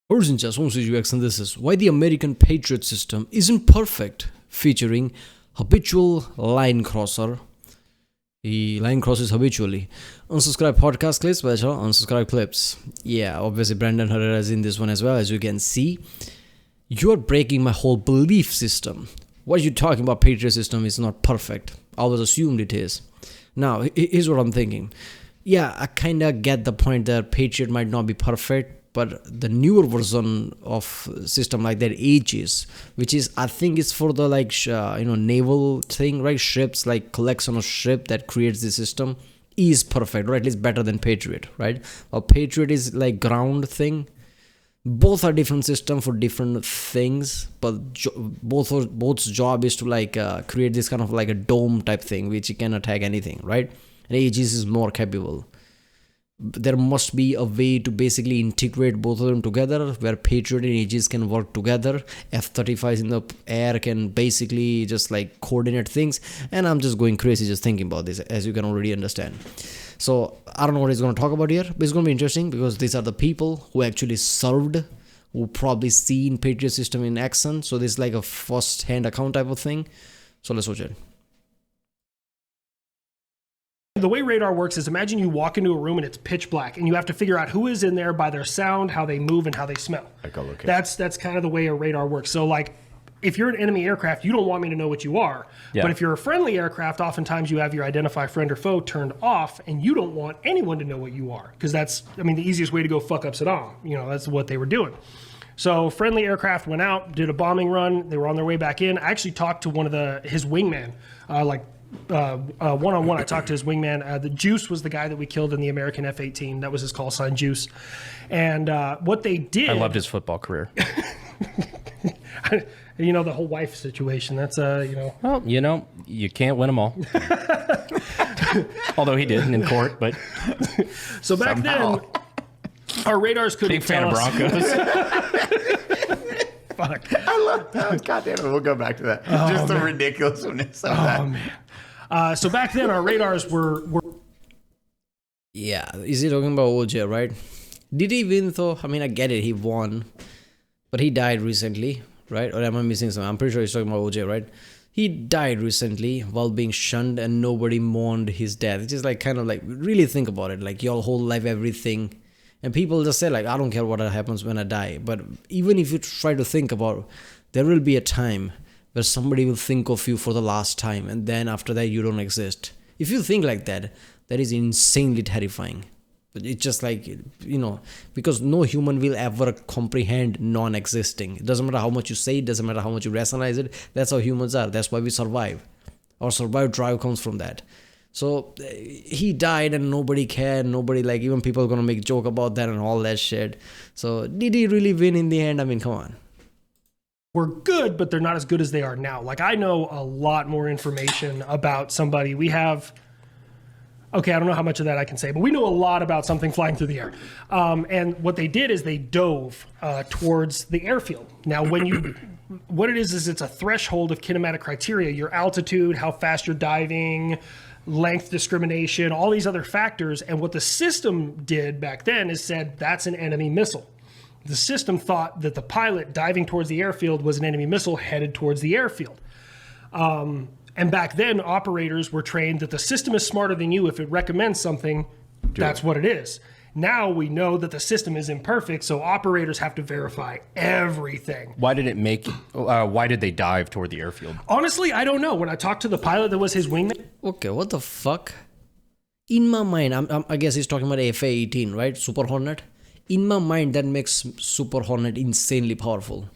Urgent UX, and this is why the American Patriot system isn't perfect, featuring habitual line crosser. He line crosses habitually. Unsubscribe podcast clips, but unsubscribe clips. Yeah, obviously Brandon Herrera is in this one as well, as you can see. You're breaking my whole belief system. What you're talking about, Patriot system is not perfect. I always assumed it is. Now, here's what I'm thinking. Yeah, I kind of get the point that Patriot might not be perfect, but the newer version of system like that Aegis, which is, I think it's for the naval thing, right? Ships, like collection of ship that creates the system, is perfect, or at least better than Patriot, right? Or Patriot is like ground thing. Both are different system for different things, but both's job is to create this kind of like a dome type thing, which you can attack anything, right? And Aegis is more capable. There must be a way to basically integrate both of them together, where Patriot and Aegis can work together. F-35s in the air can basically just like coordinate things, and I'm just going crazy just thinking about this, as you can already understand. So I don't know what he's going to talk about here, but it's going to be interesting because these are the people who actually served, who probably seen Patriot system in action. So this is like a first-hand account type of thing. So let's watch it. The way radar works is, imagine you walk into a room and it's pitch black, and you have to figure out who is in there by their sound, how they move, and how they smell. That's kind of the way a radar works. So like, if you're an enemy aircraft, you don't want me to know what you are. Yeah. But if you're a friendly aircraft, oftentimes you have your identify friend or foe turned off, and you don't want anyone to know what you are, because that's, the easiest way to go fuck up Saddam. That's what they were doing. So friendly aircraft went out, did a bombing run. They were on their way back in. I actually talked to one of his wingman, one-on-one. I talked to his wingman. The Juice was the guy that we killed in the American F-18. That was his call sign, Juice. And what they did... I loved his football career. The whole wife situation, that's, Well, you can't win them all. Although he did in court, but... So back then, our radars couldn't tell us... Big fan of Broncos. Fuck. I love that. God damn it, we'll go back to that. Just the ridiculousness of that. Oh, man. So back then, our radars were... Yeah, is he talking about OJ, right? Did he win though? I get it, he won. But he died recently, right? Or am I missing something? I'm pretty sure he's talking about OJ, right? He died recently while being shunned, and nobody mourned his death. It's just really think about it. Like, your whole life, everything. And people just say, I don't care what happens when I die. But even if you try to think about, there will be a time where somebody will think of you for the last time, and then after that, you don't exist. If you think like that, that is insanely terrifying. It's just because no human will ever comprehend non-existing. It doesn't matter how much you say it, doesn't matter how much you rationalize it. That's how humans are. That's why we survive. Our survival drive comes from that. So he died and nobody cared. Nobody, even people are going to make a joke about that and all that shit. So did he really win in the end? Come on. We're good, but they're not as good as they are now. I know a lot more information about somebody. We have... Okay, I don't know how much of that I can say, but we know a lot about something flying through the air. And what they did is they dove towards the airfield. Now, what it is it's a threshold of kinematic criteria. Your altitude, how fast you're diving, length discrimination, all these other factors. And what the system did back then is said, that's an enemy missile. The system thought that the pilot diving towards the airfield was an enemy missile headed towards the airfield. And back then, operators were trained that the system is smarter than you. If it recommends something, that's what it is. Now we know that the system is imperfect, so operators have to verify everything. Why did they dive toward the airfield? Honestly, I don't know. When I talked to the pilot that was his wingman... Okay, what the fuck? In my mind, I guess he's talking about FA-18, right? Super Hornet. In my mind, that makes Super Hornet insanely powerful.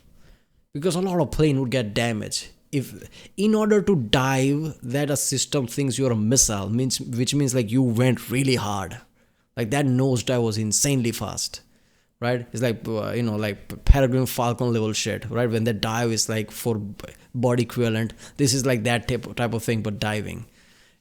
Because a lot of plane would get damaged. If in order to dive, that a system thinks you're a missile, which means you went really hard. That nosedive was insanely fast, right? It's Peregrine Falcon level shit, right? When the dive is for body equivalent, this is that type of thing, but diving.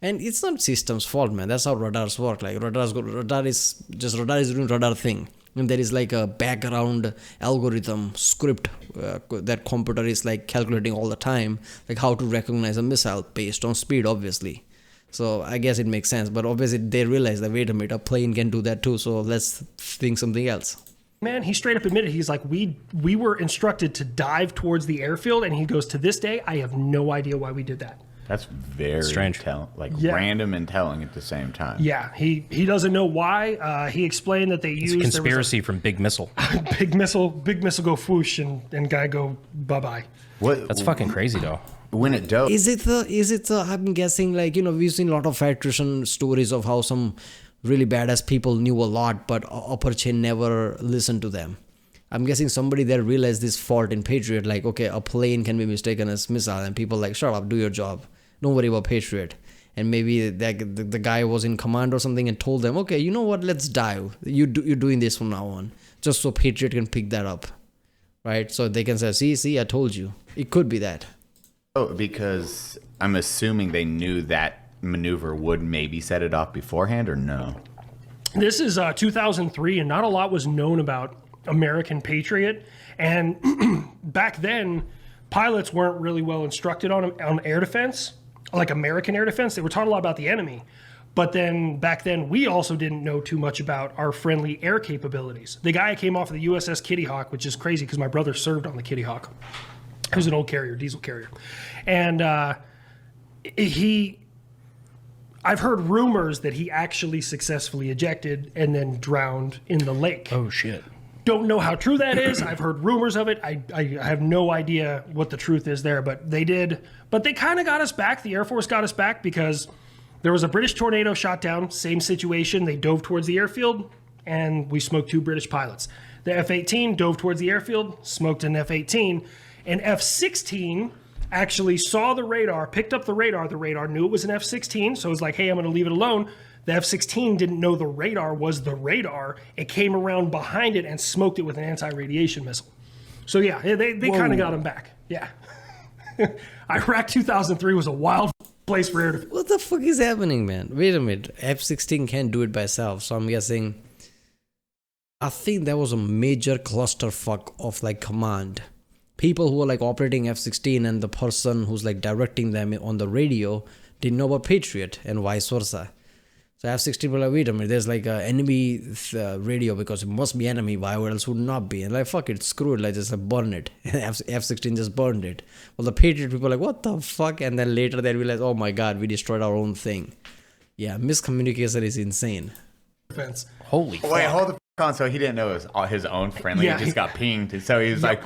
And it's not system's fault, man. That's how radars work. Radar is doing radar thing. And there is a background algorithm script that computer is calculating all the time, how to recognize a missile based on speed, obviously. So I guess it makes sense. But obviously they realize that, wait a minute, a plane can do that too. So let's think something else. Man, he straight up admitted, he's like, we were instructed to dive towards the airfield, and he goes, to this day, I have no idea why we did that. That's very Strange. Random and telling at the same time. Yeah, he doesn't know why. He explained that they It's used a conspiracy from Big Missile. big missile go whoosh, and guy go bye-bye. That's fucking crazy, though. When it does, Is it the I'm guessing, like, we've seen a lot of attrition stories of how some really badass people knew a lot, but upper chain never listened to them. I'm guessing somebody there realized this fault in Patriot, like, okay, a plane can be mistaken as missile, and people like, shut up, do your job. Don't worry about Patriot. And maybe the guy was in command or something and told them, okay, you know what, let's dive. You're doing this from now on. Just so Patriot can pick that up. Right? So they can say, see, I told you. It could be that. Oh, because I'm assuming they knew that maneuver would maybe set it off beforehand, or no? This is 2003, and not a lot was known about American Patriot. And back then, pilots weren't really well instructed on air defense, like American air defense. They were taught a lot about the enemy. But then back then, we also didn't know too much about our friendly air capabilities. The guy came off of the USS Kitty Hawk, which is crazy because my brother served on the Kitty Hawk. He was an old carrier, diesel carrier. And I've heard rumors that he actually successfully ejected and then drowned in the lake. Oh, shit. Don't know how true that is. I've heard rumors of it. I have no idea what the truth is there, but they did. But they kind of got us back. The Air Force got us back because there was a British Tornado shot down. Same situation. They dove towards the airfield, and we smoked 2 British pilots. The F-18 dove towards the airfield, smoked an F-18, and F-16 actually saw the radar, picked up the radar. The radar knew it was an F-16, so it was like, hey, I'm going to leave it alone. The F-16 didn't know the radar was the radar. It came around behind it and smoked it with an anti-radiation missile. So yeah, they kind of got him back. Yeah. Iraq 2003 was a wild place for air defense. What the fuck is happening, man? Wait a minute. F-16 can't do it by itself, so I'm guessing... I think there was a major clusterfuck of, like, command. People who were, like, operating F-16 and the person who's, like, directing them on the radio didn't know about Patriot and vice versa. So F-16 were like, wait a minute, there's like an enemy radio because it must be enemy, why else would not be? And like, fuck it, screw it, like just burn it. F-16 just burned it. Well, the Patriot people are like, what the fuck? And then later they realize, oh my god, we destroyed our own thing. Yeah, miscommunication is insane. Defense. Holy fuck. Wait, hold the fuck on. So he didn't know it was his own friendly. Yeah. He just got pinged. So he was like,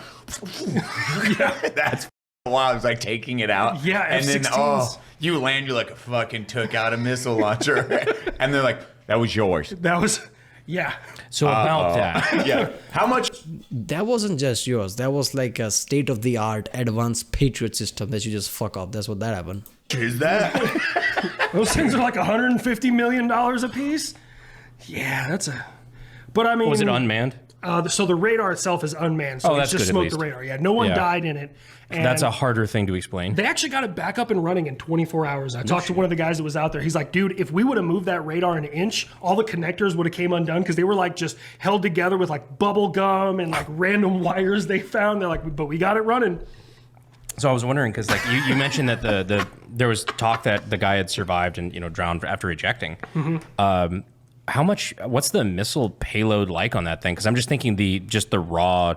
that's wild. It was like taking it out. Yeah, and then F-16s. you land, you're like, fucking took out a missile launcher. And they're like, that was yours. That was, yeah. So about that, Yeah. How much? That wasn't just yours. That was like a state-of-the-art advanced Patriot system that you just fuck up. That's what that happened. Is that? Those things are like $150 million a piece. Yeah, that's a. But I mean, was it unmanned? So the radar itself is unmanned. So Oh, it's that's just good, at smoked the least. radar. Yeah, no one Yeah. died in it. And That's a harder thing to explain. They actually got it back up and running in 24 hours. I talked to one of the guys that was out there. He's like, dude, if we would have moved that radar an inch, all the connectors would have came undone because they were like just held together with like bubble gum and like random wires they found. They're like, but we got it running. So I was wondering because like you mentioned that the there was talk that the guy had survived and drowned after ejecting. Mm-hmm. What's the missile payload like on that thing? Because I'm just thinking the raw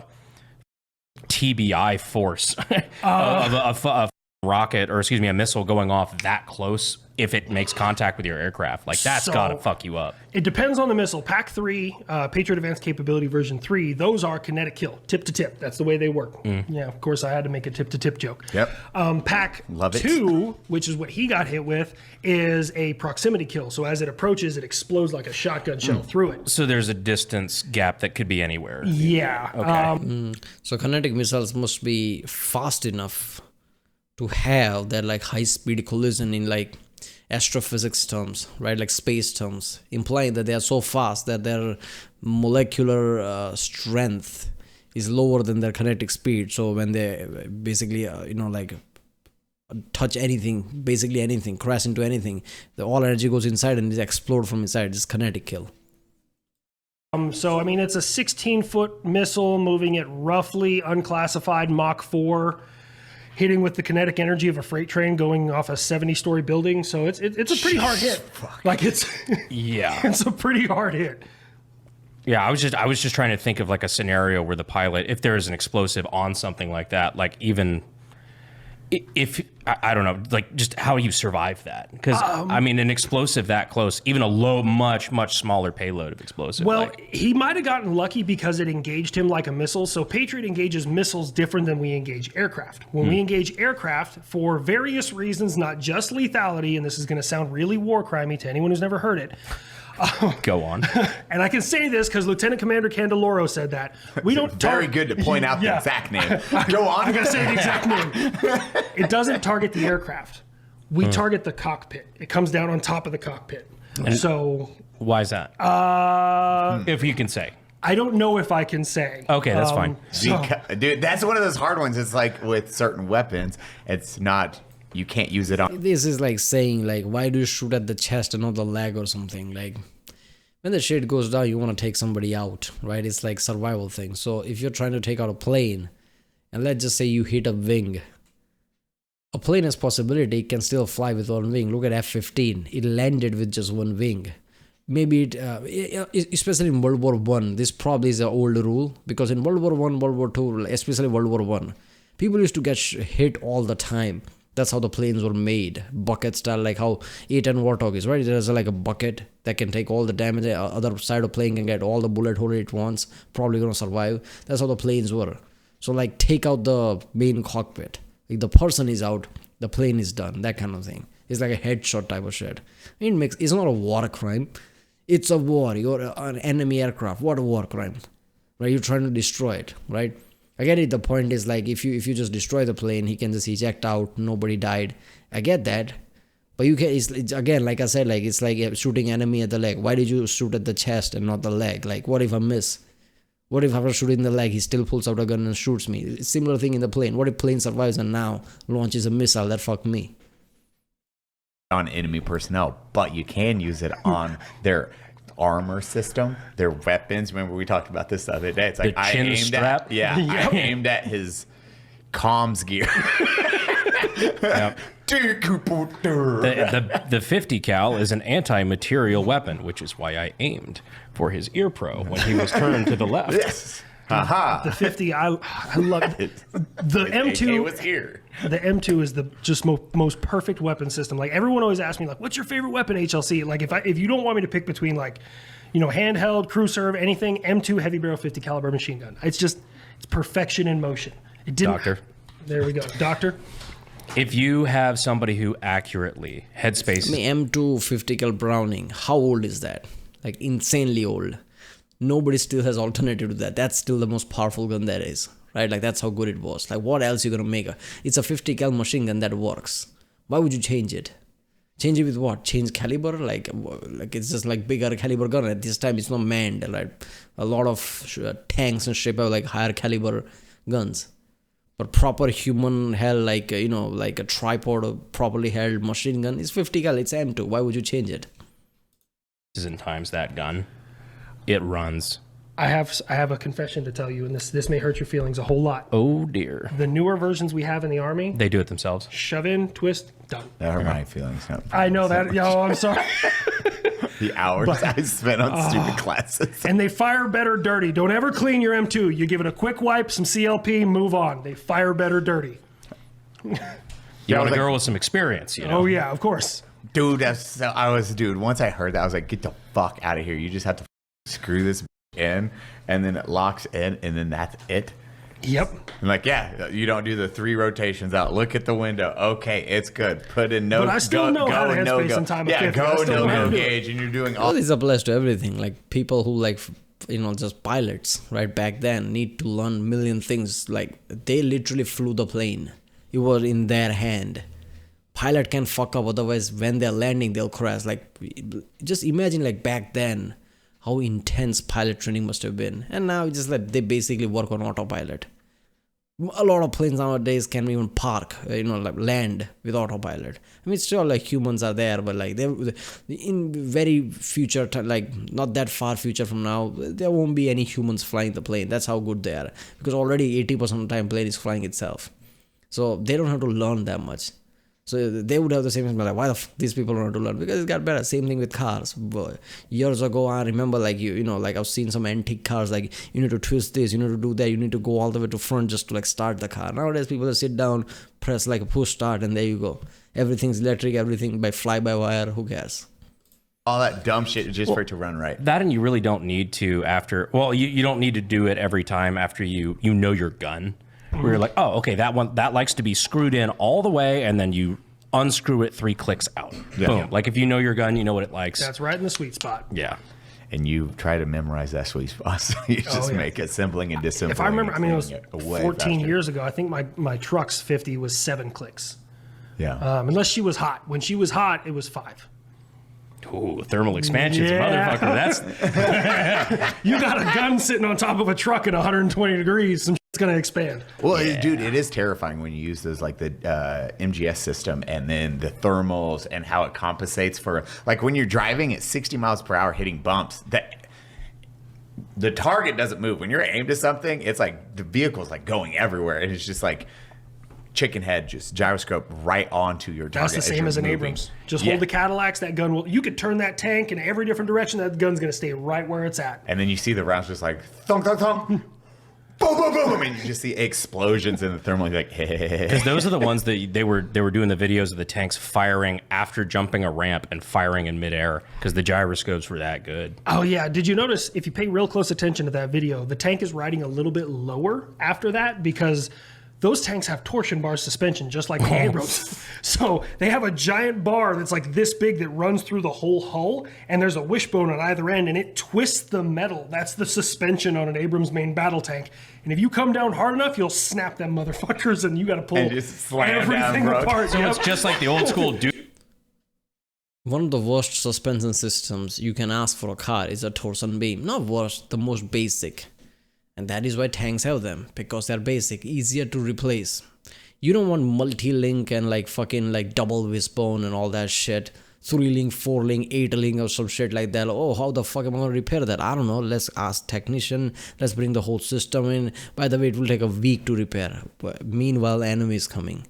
TBI force of a rocket, or excuse me, a missile going off that close if it makes contact with your aircraft. Like that's So- gotta fuck you up. It depends on the missile. PAC-3, Patriot Advanced Capability version 3, those are kinetic kill, tip to tip. That's the way they work. Yeah, of course, I had to make a tip to tip joke. Yep. Love it. PAC-2, which is what he got hit with, is a proximity kill. So as it approaches, it explodes like a shotgun shell through it. So there's a distance gap that could be anywhere. Yeah. Okay. So kinetic missiles must be fast enough to have that like high-speed collision in like astrophysics terms, right? Like space terms, implying that they are so fast that their molecular strength is lower than their kinetic speed. So when they basically, like touch anything, basically anything, crash into anything, all energy goes inside and it explodes from inside. It's kinetic kill. So, I mean, it's a 16-foot missile moving at roughly unclassified Mach 4, hitting with the kinetic energy of a freight train going off a 70-story building. So it's a pretty hard hit. Like it's Yeah. it's a pretty hard hit. Yeah, I was just trying to think of like a scenario where the pilot, if there is an explosive on something like that, like even if I don't know, like just how you survive that. Because I mean, an explosive that close, even a low, much smaller payload of explosive. Well, he might have gotten lucky because it engaged him like a missile. So Patriot engages missiles different than we engage aircraft. When we engage aircraft, for various reasons, not just lethality, and this is going to sound really war crimey to anyone who's never heard it. Go on. And I can say this because Lieutenant Commander Candeloro said that. We don't Very good to point out the Yeah. exact name. Go on. I'm going to say the exact name. It doesn't target the aircraft. We target the cockpit. It comes down on top of the cockpit. So Why is that? If you can say. I don't know if I can say. Okay, that's fine. Dude, that's one of those hard ones. It's like with certain weapons, it's not, you can't use it on. This is like saying, like, why do you shoot at the chest and not the leg or something? Like, when the shit goes down, you want to take somebody out, right? It's like survival thing. So if you're trying to take out a plane, and let's just say you hit a wing, a plane has possibility it can still fly with one wing. Look at F-15. It landed with just one wing. Maybe especially in World War One, this probably is an old rule, because in World War One, World War Two, especially World War One, people used to get hit all the time. That's how the planes were made, bucket style, like how A-10 Warthog is, right? There's like a bucket that can take all the damage. The other side of plane can get all the bullet hole it wants, probably gonna survive. That's how the planes were. So like, take out the main cockpit. Like, the person is out, the plane is done, that kind of thing. It's like a headshot type of shit. I mean, it's not a war crime. It's a war. You're an enemy aircraft. What a war crime, right? You're trying to destroy it, right? I get it. The point is, like, if you just destroy the plane, he can just eject out. Nobody died. I get that, but you can. It's again, like I said, like it's like shooting enemy at the leg. Why did you shoot at the chest and not the leg? Like, what if I miss? What if after shooting the leg, he still pulls out a gun and shoots me? It's similar thing in the plane. What if plane survives and now launches a missile that fucked me? On enemy personnel, but you can use it on their armor system, their weapons. Remember we talked about this the other day. It's like The chin strap? I aimed at his comms gear. Yep. The 50 cal is an anti-material weapon, which is why I aimed for his ear pro when he was turned to the left. Yes. Haha. The 50, I love it. The M2 was here. The M2 is the just most perfect weapon system. Like, everyone always asks me, like, what's your favorite weapon, HLC? Like, if you don't want me to pick between, like, you know, handheld, crew serve, anything, M2 heavy barrel 50 caliber machine gun. It's perfection in motion. It didn't. Doctor. There we go, Doctor. If you have somebody who accurately headspace, I mean, M2 50 cal Browning. How old is that? Like, insanely old. Nobody still has alternative to that. That's still the most powerful gun there is, right? Like, that's how good it was. Like, what else you gonna make? It's a 50 cal machine gun that works. Why would you change it? Change it with what? Change caliber? Like it's just like bigger caliber gun. At this time, it's not manned. Right? A lot of tanks and ship have like higher caliber guns. But proper human held, like like a tripod or properly held machine gun is 50 cal. It's M2. Why would you change it? in times that gun, it runs. I have a confession to tell you, and this may hurt your feelings a whole lot. Oh dear. The newer versions we have in the Army, They do it themselves. shove in, twist, done. That hurt my feelings. No. I know that. Yo, I'm sorry. The hours I spent on stupid classes. And they fire better dirty. Don't ever clean your M2. You give it a quick wipe, some CLP, move on. They fire better dirty. You want a girl with some experience, you know? Oh yeah, of course. Dude, once I heard that, I was like, get the fuck out of here. You just have to screw this in, and then it locks in, and then that's it. Yep. I'm like, yeah, you don't do the 3 rotations out. Look at the window. Okay, it's good. Put in no. But I still know how to headspace in time of Yeah, 50. I go still know how no to do it. gauge, and you're doing all. All this applies to everything. Like people who just pilots, right? Back then need to learn a million things. Like they literally flew the plane. It was in their hand. Pilot can fuck up, otherwise when they're landing, they'll crash. Like just imagine like back then, how intense pilot training must have been. And now just like they basically work on autopilot. A lot of planes nowadays can't even park, like land with autopilot. I mean, it's still like humans are there, but like they in very future, like not that far future from now, there won't be any humans flying the plane. That's how good they are, because already 80% of the time plane is flying itself. So they don't have to learn that much. So they would have the same thing, like, why the these people are not to learn? Because it got better. Same thing with cars. But years ago, I remember, like, you know, like I've seen some antique cars, like you need to twist this, you need to do that, you need to go all the way to front just to like start the car. Nowadays, people just sit down, press like a push start, and there you go. Everything's electric, everything by fly-by-wire. Who cares? All that dumb shit just for it to run right. That, and you really don't need to you don't need to do it every time after you know your gun. Where you're like, oh, okay, that likes to be screwed in all the way, and then you unscrew it 3 clicks out. Yeah. Boom. Like if you know your gun, you know what it likes. That's right in the sweet spot. Yeah. And you try to memorize that sweet spot. So you just make assembling and disassembling. If I remember, I mean, it was way 14 faster. years ago. I think my truck's 50 was 7 clicks. Yeah. Unless she was hot. When she was hot, it was 5. Ooh, thermal expansions, Yeah. motherfucker. That's You got a gun sitting on top of a truck at 120 degrees. Some shit's going to expand. Well, dude, it is terrifying when you use those, like the MGS system and then the thermals and how it compensates for, like when you're driving at 60 miles per hour hitting bumps, that the target doesn't move. When you're aimed at something, it's like the vehicle's like going everywhere. And it's just like chicken head, just gyroscope right onto your target. That's the same as an moving. Abrams. Just hold the Cadillacs, that gun will, you could turn that tank in every different direction, that gun's going to stay right where it's at. And then you see the rounds just like thunk, thunk, thunk. Boom, boom, boom, and you just see explosions in the thermal. You're like, hey. because those are the ones that they were doing the videos of the tanks firing after jumping a ramp and firing in midair because the gyroscopes were that good. Oh yeah, did you notice, if you pay real close attention to that video, the tank is riding a little bit lower after that because those tanks have torsion bar suspension, just like the Abrams. So they have a giant bar that's like this big that runs through the whole hull, and there's a wishbone on either end, and it twists the metal. That's the suspension on an Abrams main battle tank. And if you come down hard enough, you'll snap them motherfuckers, and you got to pull And just slam everything down, bro. apart. So Yep. it's just like the old school dude. One of the worst suspension systems you can ask for a car is a torsion beam. Not worst, the most basic. And that is why tanks have them, because they're basic, easier to replace. You don't want multi-link and like fucking like double wishbone and all that shit. 3-link, 4-link, 8-link or some shit like that. Oh, how the fuck am I going to repair that? I don't know. Let's ask technician. Let's bring the whole system in. By the way, it will take a week to repair. But meanwhile, enemy is coming.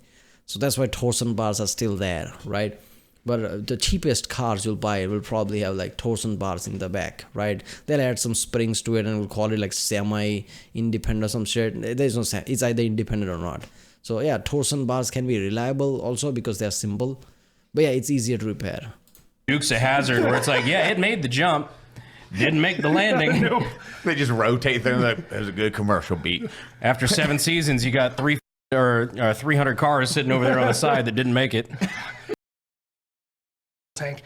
So that's why torsion bars are still there, right? But the cheapest cars you'll buy will probably have like torsion bars in the back, right? They'll add some springs to it and we'll call it like semi-independent or some shit. There's no, it's either independent or not. So yeah, torsion bars can be reliable also because they're simple. But yeah, it's easier to repair. Dukes of Hazzard, where it's like, yeah, it made the jump, didn't make the landing. Nope. They just rotate them. Like, there's a good commercial beat. After 7 seasons, you got 300 cars sitting over there on the side that didn't make it. Tank.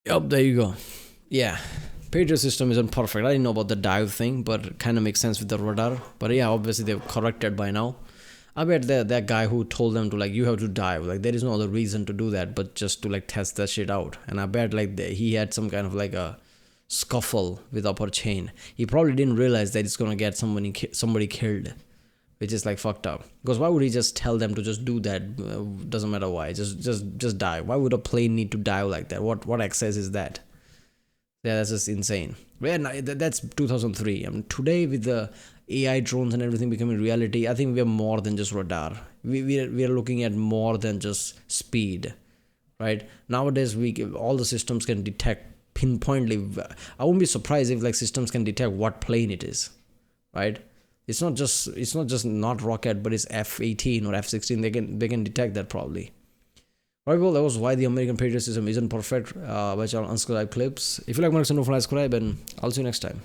Yup, there you go. Yeah, Patriot system isn't perfect. I didn't know about the dive thing, but it kind of makes sense with the radar. But yeah, obviously they've corrected by now. I bet that guy who told them to like, you have to dive, like there is no other reason to do that but just to like test that shit out. And I bet like he had some kind of like a scuffle with upper chain. He probably didn't realize that it's gonna get somebody killed, which is like fucked up. Because why would he just tell them to just do that? Doesn't matter why. Just dive. Why would a plane need to dive like that? What access is that? Yeah, that's just insane. Yeah, that's 2003. I mean, today with the AI drones and everything becoming reality, I think we are more than just radar. We are looking at more than just speed, right? Nowadays, all the systems can detect pinpointly. I wouldn't be surprised if like systems can detect what plane it is, right? It's not just not rocket, but it's F-18 or F-16. They can detect that probably. Right, well, that was why the American Patriot system isn't perfect. By channel Unsubscribe Clips. If you like more, don't forget to subscribe, and I'll see you next time.